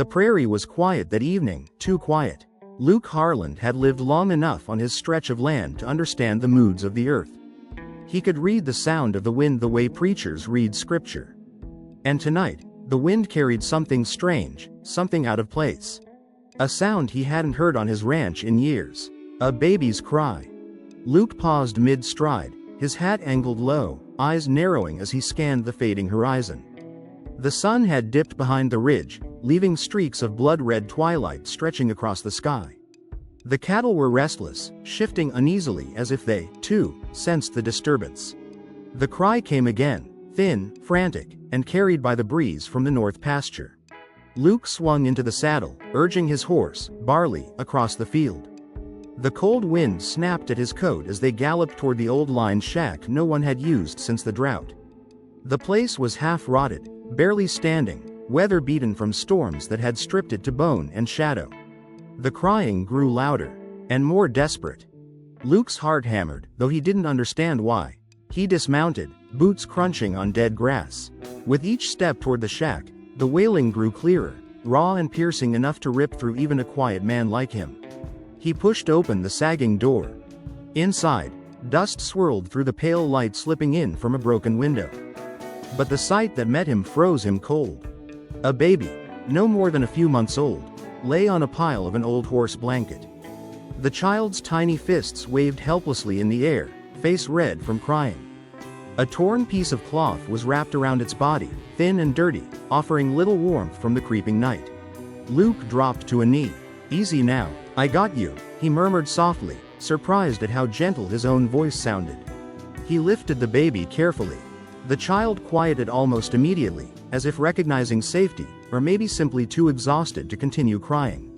The prairie was quiet that evening, too quiet. Luke Harland had lived long enough on his stretch of land to understand the moods of the earth. He could read the sound of the wind the way preachers read scripture. And tonight, the wind carried something strange, something out of place. A sound he hadn't heard on his ranch in years. A baby's cry. Luke paused mid-stride, his hat angled low, eyes narrowing as he scanned the fading horizon. The sun had dipped behind the ridge, leaving streaks of blood-red twilight stretching across the sky. The cattle were restless, shifting uneasily as if they, too, sensed the disturbance. The cry came again, thin, frantic, and carried by the breeze from the north pasture. Luke swung into the saddle, urging his horse, Barley, across the field. The cold wind snapped at his coat as they galloped toward the old line shack no one had used since the drought. The place was half-rotted, barely standing, weather-beaten from storms that had stripped it to bone and shadow. The crying grew louder, and more desperate. Luke's heart hammered, though he didn't understand why. He dismounted, boots crunching on dead grass. With each step toward the shack, the wailing grew clearer, raw and piercing enough to rip through even a quiet man like him. He pushed open the sagging door. Inside, dust swirled through the pale light slipping in from a broken window. But the sight that met him froze him cold. A baby, no more than a few months old, lay on a pile of an old horse blanket. The child's tiny fists waved helplessly in the air, face red from crying. A torn piece of cloth was wrapped around its body, thin and dirty, offering little warmth from the creeping night. Luke dropped to a knee. "Easy now, I got you," he murmured softly, surprised at how gentle his own voice sounded. He lifted the baby carefully. The child quieted almost immediately, as if recognizing safety, or maybe simply too exhausted to continue crying.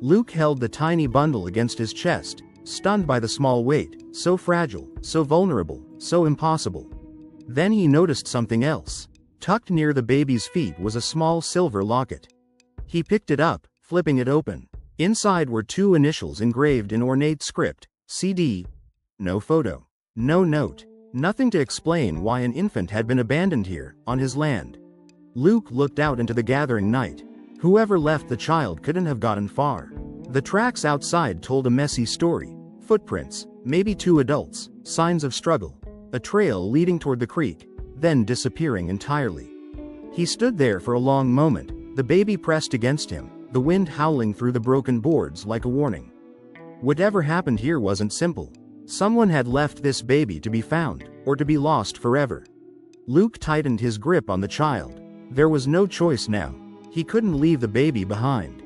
Luke held the tiny bundle against his chest, stunned by the small weight, so fragile, so vulnerable, so impossible. Then he noticed something else. Tucked near the baby's feet was a small silver locket. He picked it up, flipping it open. Inside were two initials engraved in ornate script, CD. No photo. No note. Nothing to explain why an infant had been abandoned here, on his land. Luke looked out into the gathering night. Whoever left the child couldn't have gotten far. The tracks outside told a messy story. Footprints, maybe two adults, signs of struggle. A trail leading toward the creek, then disappearing entirely. He stood there for a long moment, the baby pressed against him, the wind howling through the broken boards like a warning. Whatever happened here wasn't simple. Someone had left this baby to be found, or to be lost forever. Luke tightened his grip on the child. There was no choice now. He couldn't leave the baby behind.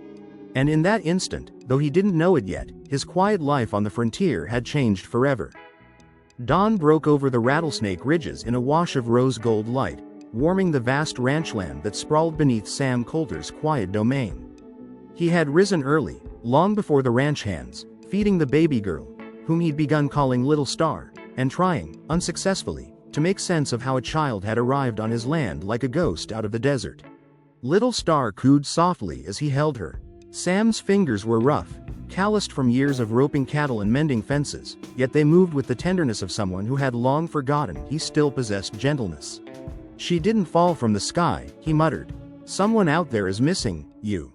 And in that instant, though he didn't know it yet, his quiet life on the frontier had changed forever. Dawn broke over the Rattlesnake Ridges in a wash of rose-gold light, warming the vast ranchland that sprawled beneath Sam Coulter's quiet domain. He had risen early, long before the ranch hands, feeding the baby girl, whom he'd begun calling Little Star, and trying, unsuccessfully, to make sense of how a child had arrived on his land like a ghost out of the desert. Little Star cooed softly as he held her. Sam's fingers were rough, calloused from years of roping cattle and mending fences, yet they moved with the tenderness of someone who had long forgotten he still possessed gentleness. "She didn't fall from the sky," he muttered. "Someone out there is missing you."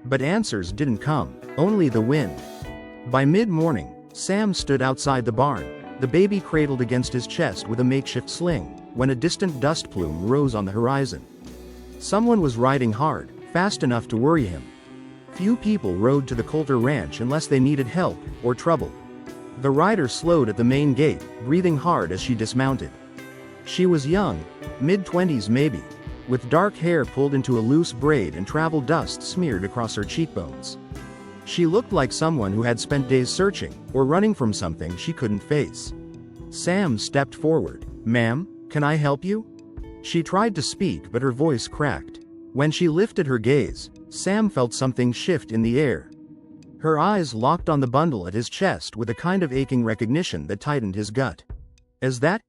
But answers didn't come, only the wind. By mid-morning, Sam stood outside the barn, the baby cradled against his chest with a makeshift sling, when a distant dust plume rose on the horizon. Someone was riding hard, fast enough to worry him. Few people rode to the Coulter Ranch unless they needed help, or trouble. The rider slowed at the main gate, breathing hard as she dismounted. She was young, mid-20s maybe, with dark hair pulled into a loose braid and travel dust smeared across her cheekbones. She looked like someone who had spent days searching, or running from something she couldn't face. Sam stepped forward. "Ma'am, can I help you?" She tried to speak but her voice cracked. When she lifted her gaze, Sam felt something shift in the air. Her eyes locked on the bundle at his chest with a kind of aching recognition that tightened his gut. Is that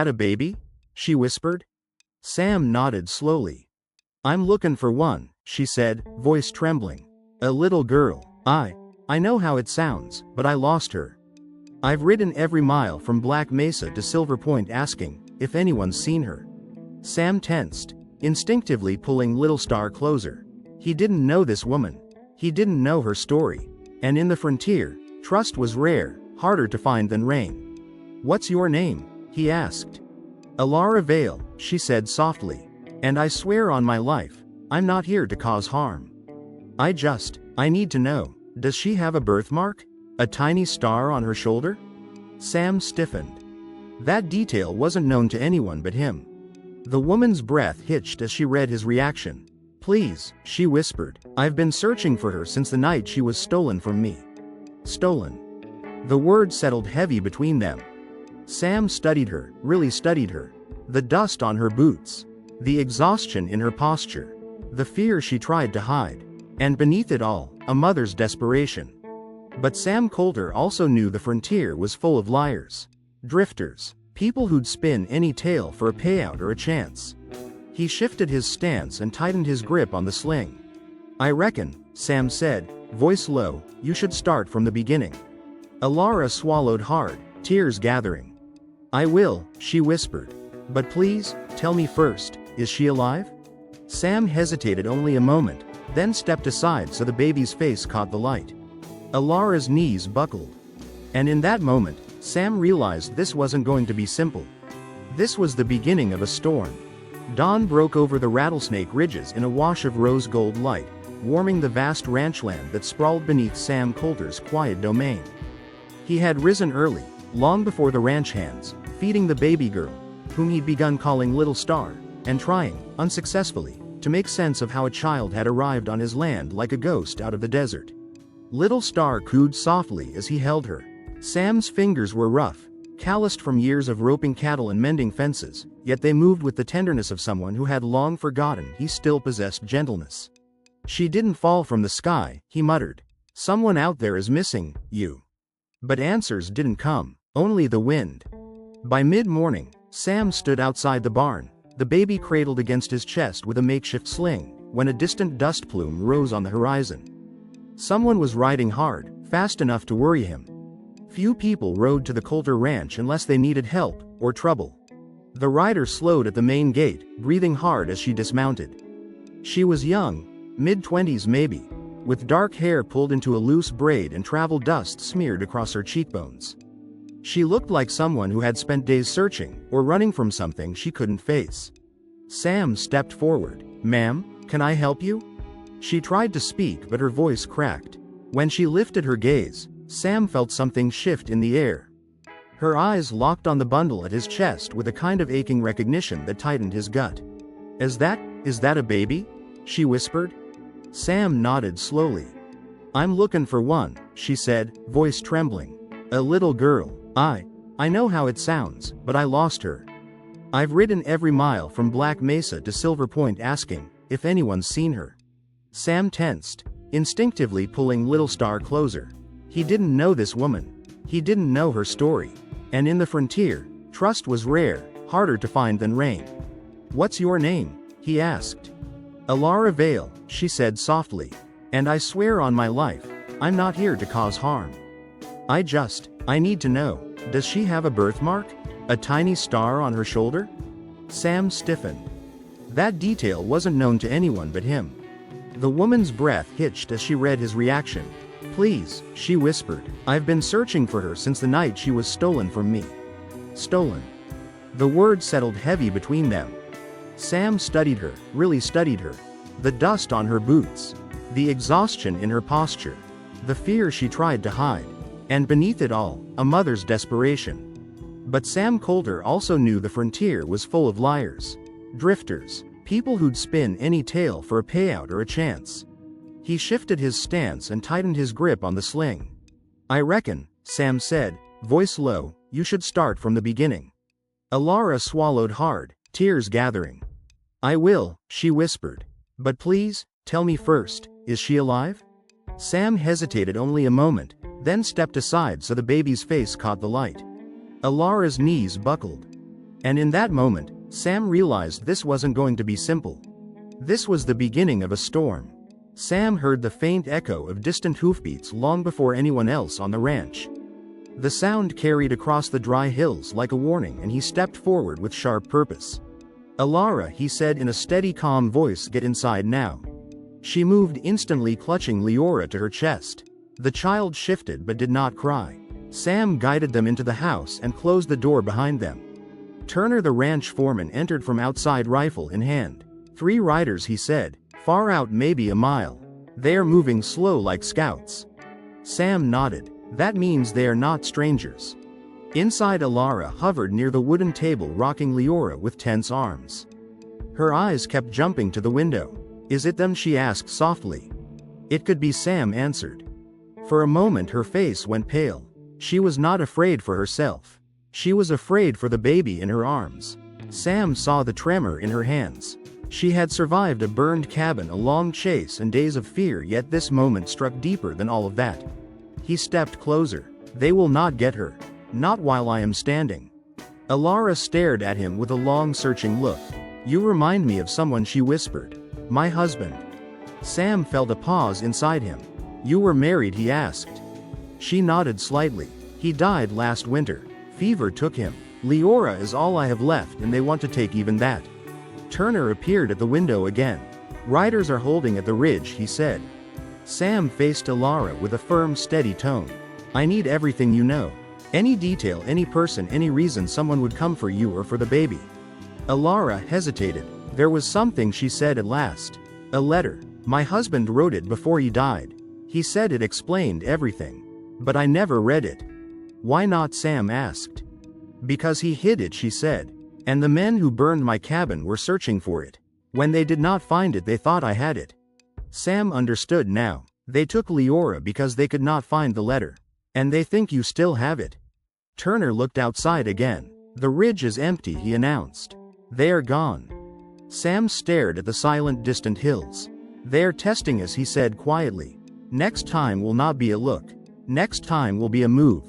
a baby?" she whispered. Sam nodded slowly. "I'm looking for one," she said, voice trembling. "A little girl. I know how it sounds, but I lost her. I've ridden every mile from Black Mesa to Silver Point asking if anyone's seen her." Sam tensed, instinctively pulling Little Star closer. He didn't know this woman. He didn't know her story. And in the frontier, trust was rare, harder to find than rain. "What's your name?" he asked. "Alara Vale," she said softly. "And I swear on my life, I'm not here to cause harm. I need to know, does she have a birthmark? A tiny star on her shoulder?" Sam stiffened. That detail wasn't known to anyone but him. The woman's breath hitched as she read his reaction. "Please," she whispered, "I've been searching for her since the night she was stolen from me." Stolen. The word settled heavy between them. Sam studied her, really studied her. The dust on her boots. The exhaustion in her posture. The fear she tried to hide. And beneath it all, a mother's desperation. But Sam Coulter also knew the frontier was full of liars. Drifters. People who'd spin any tale for a payout or a chance. He shifted his stance and tightened his grip on the sling. "I reckon," Sam said, voice low, "you should start from the beginning." Alara swallowed hard, tears gathering. "I will," she whispered. "But please, tell me first, is she alive?" Sam hesitated only a moment, then stepped aside so the baby's face caught the light. Alara's knees buckled. And in that moment, Sam realized this wasn't going to be simple. This was the beginning of a storm. Dawn broke over the Rattlesnake Ridges in a wash of rose-gold light, warming the vast ranchland that sprawled beneath Sam Coulter's quiet domain. He had risen early, long before the ranch hands, feeding the baby girl, whom he'd begun calling Little Star, and trying, unsuccessfully, to make sense of how a child had arrived on his land like a ghost out of the desert. Little Star cooed softly as he held her. Sam's fingers were rough, calloused from years of roping cattle and mending fences, yet they moved with the tenderness of someone who had long forgotten he still possessed gentleness. "She didn't fall from the sky," he muttered. "Someone out there is missing you." But answers didn't come, only the wind. By mid-morning, Sam stood outside the barn, the baby cradled against his chest with a makeshift sling, when a distant dust plume rose on the horizon. Someone was riding hard, fast enough to worry him. Few people rode to the Coulter Ranch unless they needed help, or trouble. The rider slowed at the main gate, breathing hard as she dismounted. She was young, mid-20s maybe, with dark hair pulled into a loose braid and travel dust smeared across her cheekbones. She looked like someone who had spent days searching, or running from something she couldn't face. Sam stepped forward. "Ma'am, can I help you?" She tried to speak but her voice cracked. When she lifted her gaze, Sam felt something shift in the air. Her eyes locked on the bundle at his chest with a kind of aching recognition that tightened his gut. Is that a baby?" she whispered. Sam nodded slowly. "I'm looking for one," she said, voice trembling. "A little girl. I know how it sounds, but I lost her. I've ridden every mile from Black Mesa to Silver Point asking if anyone's seen her." Sam tensed, instinctively pulling Little Star closer. He didn't know this woman. He didn't know her story. And in the frontier, trust was rare, harder to find than rain. "What's your name?" he asked. "Alara Vale," she said softly. "And I swear on my life, I'm not here to cause harm. I need to know, does she have a birthmark? A tiny star on her shoulder?" Sam stiffened. That detail wasn't known to anyone but him. The woman's breath hitched as she read his reaction. "Please," she whispered, "I've been searching for her since the night she was stolen from me." Stolen. The word settled heavy between them. Sam studied her, really studied her. The dust on her boots. The exhaustion in her posture. The fear she tried to hide. And beneath it all, a mother's desperation. But Sam Coulter also knew the frontier was full of liars. Drifters. People who'd spin any tale for a payout or a chance. He shifted his stance and tightened his grip on the sling. "I reckon," Sam said, voice low, "you should start from the beginning." Alara swallowed hard, tears gathering. "I will," she whispered. "But please, tell me first, is she alive?" Sam hesitated only a moment, then stepped aside so the baby's face caught the light. Alara's knees buckled. And in that moment, Sam realized this wasn't going to be simple. This was the beginning of a storm. Sam heard the faint echo of distant hoofbeats long before anyone else on the ranch. The sound carried across the dry hills like a warning, and he stepped forward with sharp purpose. "Alara," he said in a steady, calm voice, "get inside now." She moved instantly, clutching Leora to her chest. The child shifted but did not cry. Sam guided them into the house and closed the door behind them. Turner, the ranch foreman, entered from outside, rifle in hand. 3 riders, he said. Far out, maybe a mile. They are moving slow like scouts. Sam nodded. That means they are not strangers. Inside, Alara hovered near the wooden table, rocking Leora with tense arms. Her eyes kept jumping to the window. Is it them? She asked softly. It could be, Sam answered. For a moment her face went pale. She was not afraid for herself. She was afraid for the baby in her arms. Sam saw the tremor in her hands. She had survived a burned cabin, a long chase, and days of fear, yet this moment struck deeper than all of that. He stepped closer. They will not get her. Not while I am standing. Alara stared at him with a long, searching look. You remind me of someone, she whispered. My husband. Sam felt a pause inside him. You were married, he asked. She nodded slightly. He died last winter. Fever took him. Leora is all I have left, and they want to take even that. Turner appeared at the window again. Riders are holding at the ridge, he said. Sam faced Alara with a firm, steady tone. I need everything you know. Any detail, any person, any reason someone would come for you or for the baby. Alara hesitated. There was something, she said at last. A letter. My husband wrote it before he died. He said it explained everything. But I never read it. Why not? Sam asked. Because he hid it, she said. And the men who burned my cabin were searching for it. When they did not find it, they thought I had it. Sam understood now. They took Leora because they could not find the letter. And they think you still have it. Turner looked outside again. The ridge is empty, he announced. They are gone. Sam stared at the silent, distant hills. They are testing us, he said quietly. Next time will not be a look. Next time will be a move.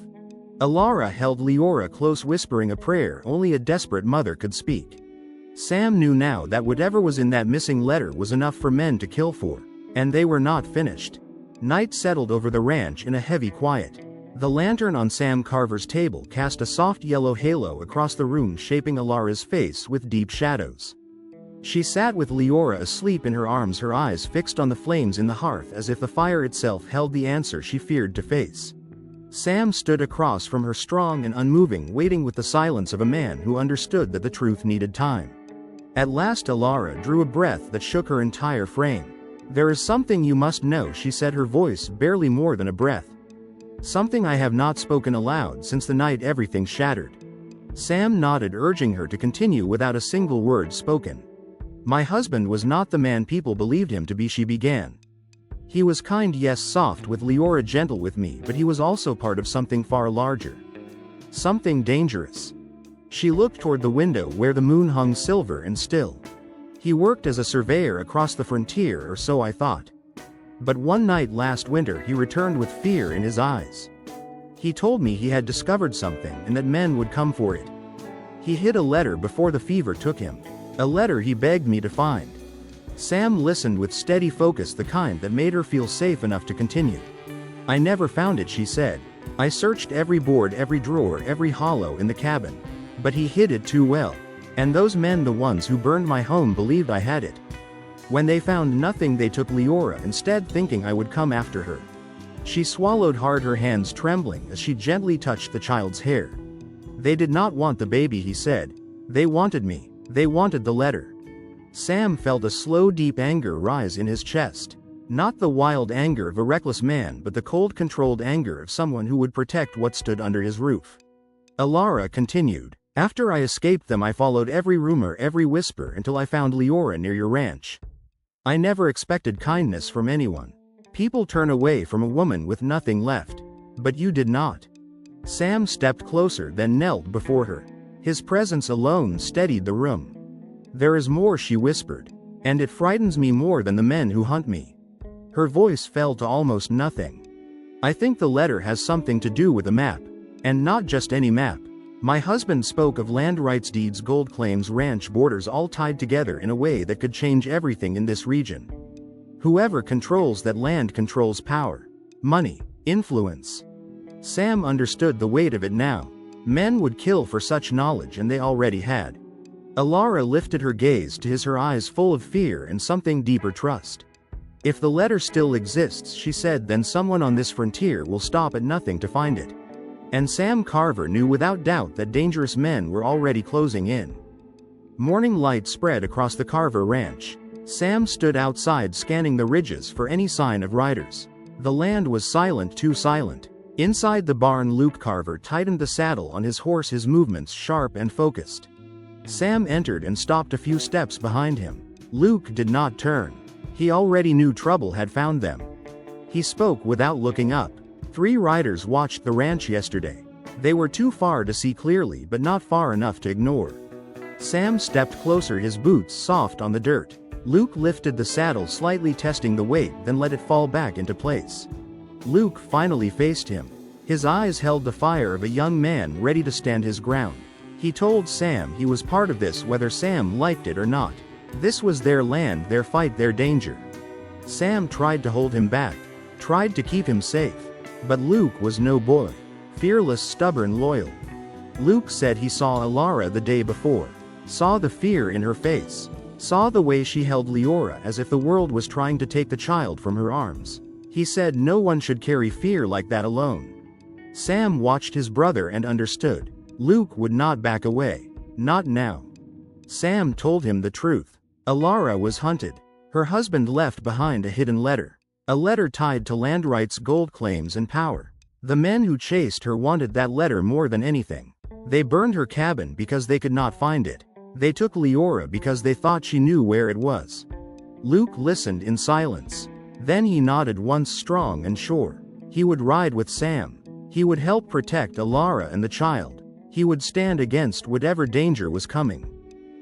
Alara held Leora close, whispering a prayer only a desperate mother could speak. Sam knew now that whatever was in that missing letter was enough for men to kill for. And they were not finished. Night settled over the ranch in a heavy quiet. The lantern on Sam Carver's table cast a soft yellow halo across the room, shaping Alara's face with deep shadows. She sat with Leora asleep in her arms, her eyes fixed on the flames in the hearth, as if the fire itself held the answer she feared to face. Sam stood across from her, strong and unmoving, waiting with the silence of a man who understood that the truth needed time. At last Alara drew a breath that shook her entire frame. There is something you must know, she said, her voice barely more than a breath. Something I have not spoken aloud since the night everything shattered. Sam nodded, urging her to continue without a single word spoken. My husband was not the man people believed him to be, she began. He was kind, yes, soft with Leora, gentle with me, but he was also part of something far larger. Something dangerous. She looked toward the window where the moon hung silver and still. He worked as a surveyor across the frontier, or so I thought. But one night last winter he returned with fear in his eyes. He told me he had discovered something and that men would come for it. He hid a letter before the fever took him. A letter he begged me to find. Sam listened with steady focus, the kind that made her feel safe enough to continue. I never found it, she said. I searched every board, every drawer, every hollow in the cabin. But he hid it too well. And those men, the ones who burned my home, believed I had it. When they found nothing, they took Leora instead, thinking I would come after her. She swallowed hard, her hands trembling as she gently touched the child's hair. They did not want the baby, he said. They wanted me. They wanted the letter. Sam felt a slow, deep anger rise in his chest. Not the wild anger of a reckless man, but the cold, controlled anger of someone who would protect what stood under his roof. Alara continued. After I escaped them, I followed every rumor, every whisper, until I found Leora near your ranch. I never expected kindness from anyone. People turn away from a woman with nothing left. But you did not. Sam stepped closer, then knelt before her. His presence alone steadied the room. There is more, she whispered. And it frightens me more than the men who hunt me. Her voice fell to almost nothing. I think the letter has something to do with a map. And not just any map. My husband spoke of land rights deeds, gold claims, ranch borders, all tied together in a way that could change everything in this region. Whoever controls that land controls power, money, influence. Sam understood the weight of it now. Men would kill for such knowledge, and they already had. Alara lifted her gaze to his, her eyes full of fear and something deeper, trust. If the letter still exists, she said, then someone on this frontier will stop at nothing to find it. And Sam Carver knew without doubt that dangerous men were already closing in. Morning light spread across the Carver ranch. Sam stood outside scanning the ridges for any sign of riders. The land was silent, too silent. Inside the barn, Luke Carver tightened the saddle on his horse, his movements sharp and focused. Sam entered and stopped a few steps behind him. Luke did not turn. He already knew trouble had found them. He spoke without looking up. 3 riders watched the ranch yesterday. They were too far to see clearly, but not far enough to ignore. Sam stepped closer, his boots soft on the dirt. Luke lifted the saddle slightly, testing the weight, then let it fall back into place. Luke finally faced him. His eyes held the fire of a young man ready to stand his ground. He told Sam he was part of this, whether Sam liked it or not. This was their land, their fight, their danger. Sam tried to hold him back, tried to keep him safe. But Luke was no boy. Fearless, stubborn, loyal. Luke said he saw Alara the day before. Saw the fear in her face. Saw the way she held Leora as if the world was trying to take the child from her arms. He said no one should carry fear like that alone. Sam watched his brother and understood. Luke would not back away. Not now. Sam told him the truth. Alara was hunted. Her husband left behind a hidden letter. A letter tied to land rights, gold claims, and power. The men who chased her wanted that letter more than anything. They burned her cabin because they could not find it. They took Leora because they thought she knew where it was. Luke listened in silence. Then he nodded once, strong and sure. He would ride with Sam. He would help protect Alara and the child. He would stand against whatever danger was coming.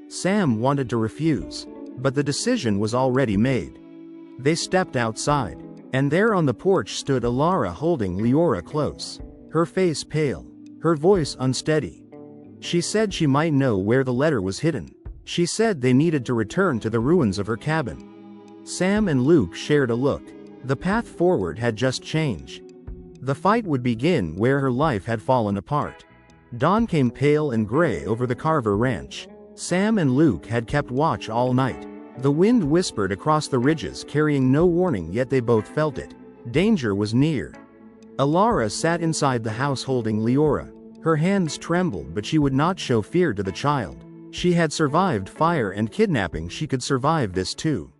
Sam wanted to refuse, but the decision was already made. They stepped outside, and there on the porch stood Alara holding Leora close. Her face pale, her voice unsteady. She said she might know where the letter was hidden. She said they needed to return to the ruins of her cabin. Sam and Luke shared a look. The path forward had just changed. The fight would begin where her life had fallen apart. Dawn came pale and gray over the Carver ranch. Sam and Luke had kept watch all night. The wind whispered across the ridges, carrying no warning, yet they both felt it. Danger was near. Alara sat inside the house holding Leora. Her hands trembled, but she would not show fear to the child. She had survived fire and kidnapping, she could survive this too.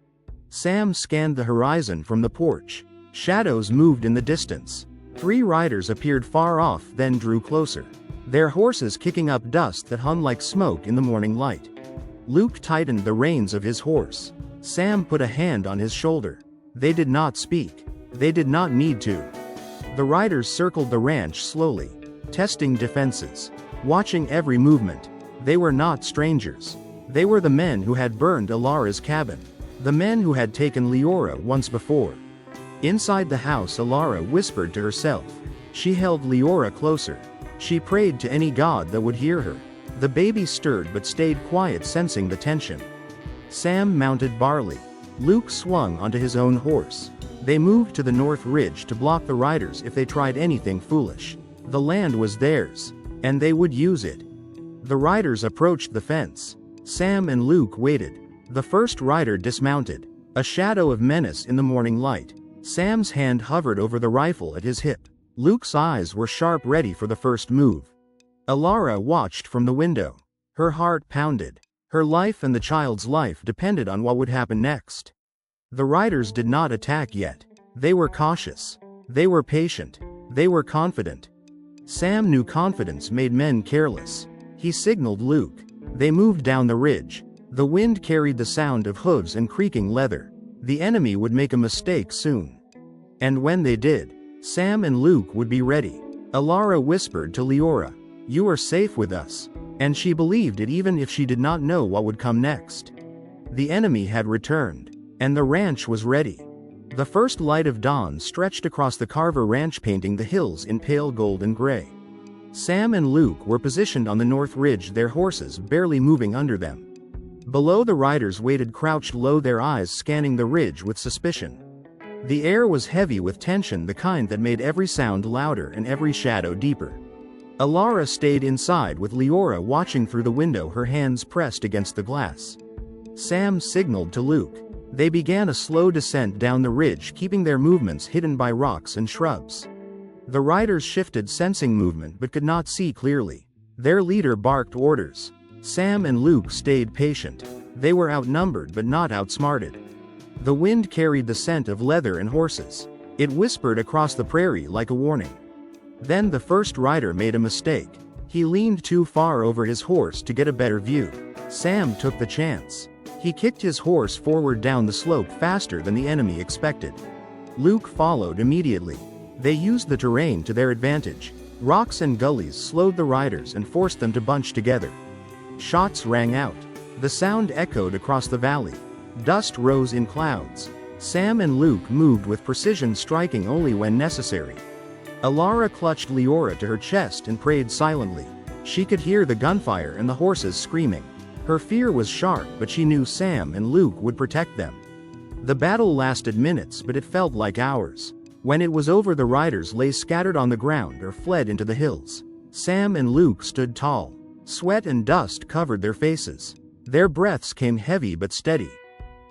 Sam scanned the horizon from the porch. Shadows moved in the distance. 3 riders appeared far off, then drew closer. Their horses kicking up dust that hung like smoke in the morning light. Luke tightened the reins of his horse. Sam put a hand on his shoulder. They did not speak. They did not need to. The riders circled the ranch slowly, testing defenses, watching every movement. They were not strangers. They were the men who had burned Alara's cabin. The men who had taken Leora once before. Inside the house, Alara whispered to herself. She held Leora closer. She prayed to any god that would hear her. The baby stirred but stayed quiet, sensing the tension. Sam mounted Barley. Luke swung onto his own horse. They moved to the north ridge to block the riders if they tried anything foolish. The land was theirs, and they would use it. The riders approached the fence. Sam and Luke waited. The first rider dismounted, a shadow of menace in the morning light. Sam's hand hovered over the rifle at his hip. Luke's eyes were sharp, ready for the first move. Alara watched from the window. Her heart pounded. Her life and the child's life depended on what would happen next. The riders did not attack yet. They were cautious. They were patient. They were confident. Sam knew confidence made men careless. He signaled Luke. They moved down the ridge. The wind carried the sound of hooves and creaking leather. The enemy would make a mistake soon. And when they did, Sam and Luke would be ready. Alara whispered to Leora, "You are safe with us." And she believed it even if she did not know what would come next. The enemy had returned, and the ranch was ready. The first light of dawn stretched across the Carver ranch, painting the hills in pale gold and gray. Sam and Luke were positioned on the north ridge, their horses barely moving under them. Below, the riders waited, crouched low, their eyes scanning the ridge with suspicion. The air was heavy with tension, the kind that made every sound louder and every shadow deeper. Alara stayed inside with Leora watching through the window, her hands pressed against the glass. Sam signaled to Luke. They began a slow descent down the ridge, keeping their movements hidden by rocks and shrubs. The riders shifted, sensing movement but could not see clearly. Their leader barked orders. Sam and Luke stayed patient. They were outnumbered but not outsmarted. The wind carried the scent of leather and horses. It whispered across the prairie like a warning. Then the first rider made a mistake. He leaned too far over his horse to get a better view. Sam took the chance. He kicked his horse forward down the slope faster than the enemy expected. Luke followed immediately. They used the terrain to their advantage. Rocks and gullies slowed the riders and forced them to bunch together. Shots rang out. The sound echoed across the valley. Dust rose in clouds. Sam and Luke moved with precision, striking only when necessary. Alara clutched Leora to her chest and prayed silently. She could hear the gunfire and the horses screaming. Her fear was sharp, but she knew Sam and Luke would protect them. The battle lasted minutes, but it felt like hours. When it was over, the riders lay scattered on the ground or fled into the hills. Sam and Luke stood tall. Sweat and dust covered their faces. Their breaths came heavy but steady.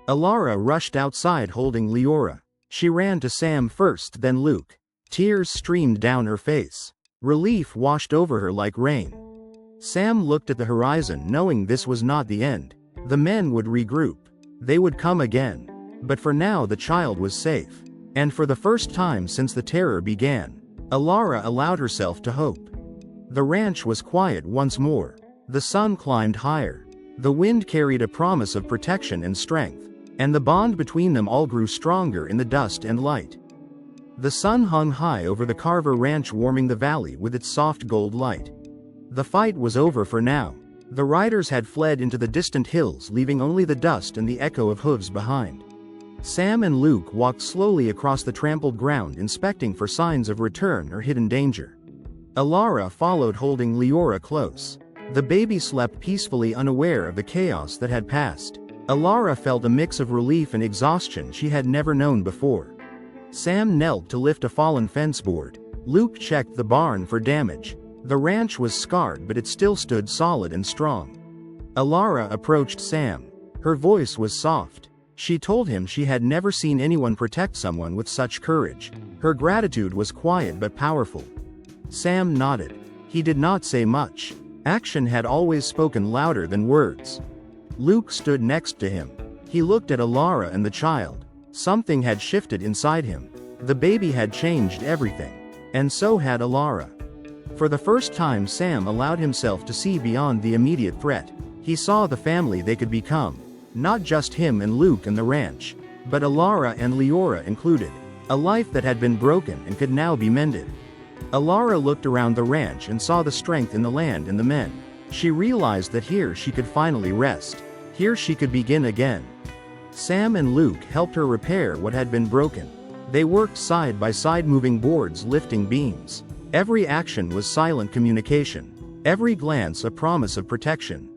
Alara rushed outside holding Leora. She ran to Sam first, then Luke. Tears streamed down her face. Relief washed over her like rain. Sam looked at the horizon, knowing this was not the end. The men would regroup. They would come again. But for now the child was safe. And for the first time since the terror began, Alara allowed herself to hope. The ranch was quiet once more. The sun climbed higher. The wind carried a promise of protection and strength. And the bond between them all grew stronger in the dust and light. The sun hung high over the Carver ranch, warming the valley with its soft gold light. The fight was over for now. The riders had fled into the distant hills, leaving only the dust and the echo of hooves behind. Sam and Luke walked slowly across the trampled ground, inspecting for signs of return or hidden danger. Alara followed, holding Leora close. The baby slept peacefully, unaware of the chaos that had passed. Alara felt a mix of relief and exhaustion she had never known before. Sam knelt to lift a fallen fence board. Luke checked the barn for damage. The ranch was scarred, but it still stood solid and strong. Alara approached Sam. Her voice was soft. She told him she had never seen anyone protect someone with such courage. Her gratitude was quiet but powerful. Sam nodded. He did not say much. Action had always spoken louder than words. Luke stood next to him. He looked at Alara and the child. Something had shifted inside him. The baby had changed everything. And so had Alara. For the first time, Sam allowed himself to see beyond the immediate threat. He saw the family they could become. Not just him and Luke and the ranch, but Alara and Leora included. A life that had been broken and could now be mended. Alara looked around the ranch and saw the strength in the land and the men. She realized that here she could finally rest. Here she could begin again. Sam and Luke helped her repair what had been broken. They worked side by side, moving boards, lifting beams. Every action was silent communication. Every glance a promise of protection.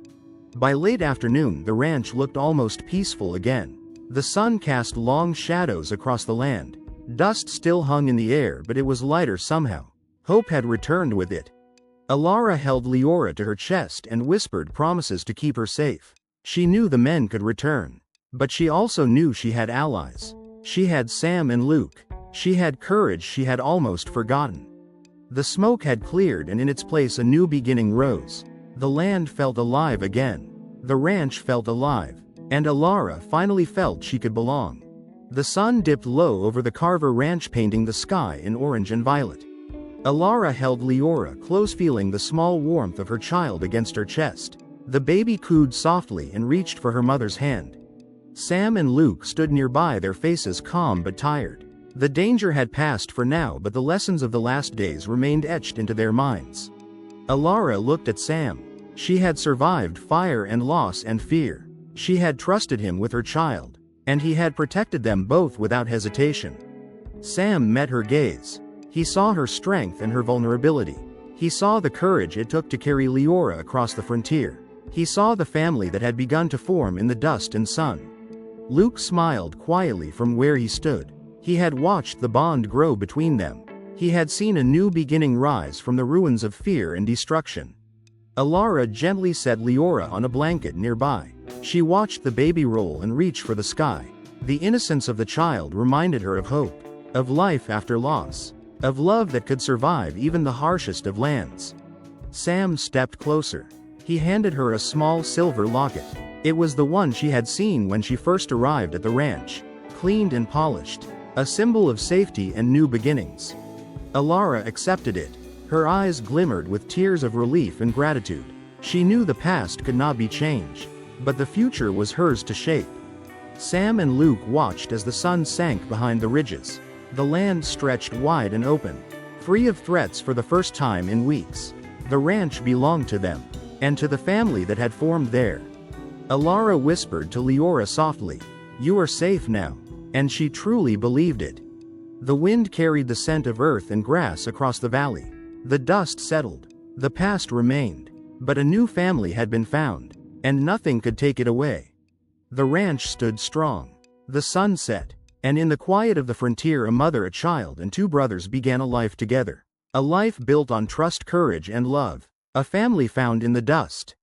By late afternoon, the ranch looked almost peaceful again. The sun cast long shadows across the land. Dust still hung in the air, but it was lighter somehow. Hope had returned with it. Alara held Leora to her chest and whispered promises to keep her safe. She knew the men could return. But she also knew she had allies. She had Sam and Luke. She had courage she had almost forgotten. The smoke had cleared, and in its place a new beginning rose. The land felt alive again. The ranch felt alive. And Alara finally felt she could belong. The sun dipped low over the Carver ranch, painting the sky in orange and violet. Alara held Leora close, feeling the small warmth of her child against her chest. The baby cooed softly and reached for her mother's hand. Sam and Luke stood nearby, their faces calm but tired. The danger had passed for now, but the lessons of the last days remained etched into their minds. Alara looked at Sam. She had survived fire and loss and fear. She had trusted him with her child. And he had protected them both without hesitation. Sam met her gaze. He saw her strength and her vulnerability. He saw the courage it took to carry Leora across the frontier. He saw the family that had begun to form in the dust and sun. Luke smiled quietly from where he stood. He had watched the bond grow between them. He had seen a new beginning rise from the ruins of fear and destruction. Alara gently set Leora on a blanket nearby. She watched the baby roll and reach for the sky. The innocence of the child reminded her of hope, of life after loss, of love that could survive even the harshest of lands. Sam stepped closer. He handed her a small silver locket. It was the one she had seen when she first arrived at the ranch, cleaned and polished, a symbol of safety and new beginnings. Alara accepted it. Her eyes glimmered with tears of relief and gratitude. She knew the past could not be changed, but the future was hers to shape. Sam and Luke watched as the sun sank behind the ridges. The land stretched wide and open, free of threats for the first time in weeks. The ranch belonged to them, and to the family that had formed there. Alara whispered to Leora softly, "You are safe now," and she truly believed it. The wind carried the scent of earth and grass across the valley. The dust settled. The past remained, but a new family had been found, and nothing could take it away. The ranch stood strong. The sun set, and in the quiet of the frontier a mother, a child, and two brothers began a life together. A life built on trust, courage, and love. A family found in the dust.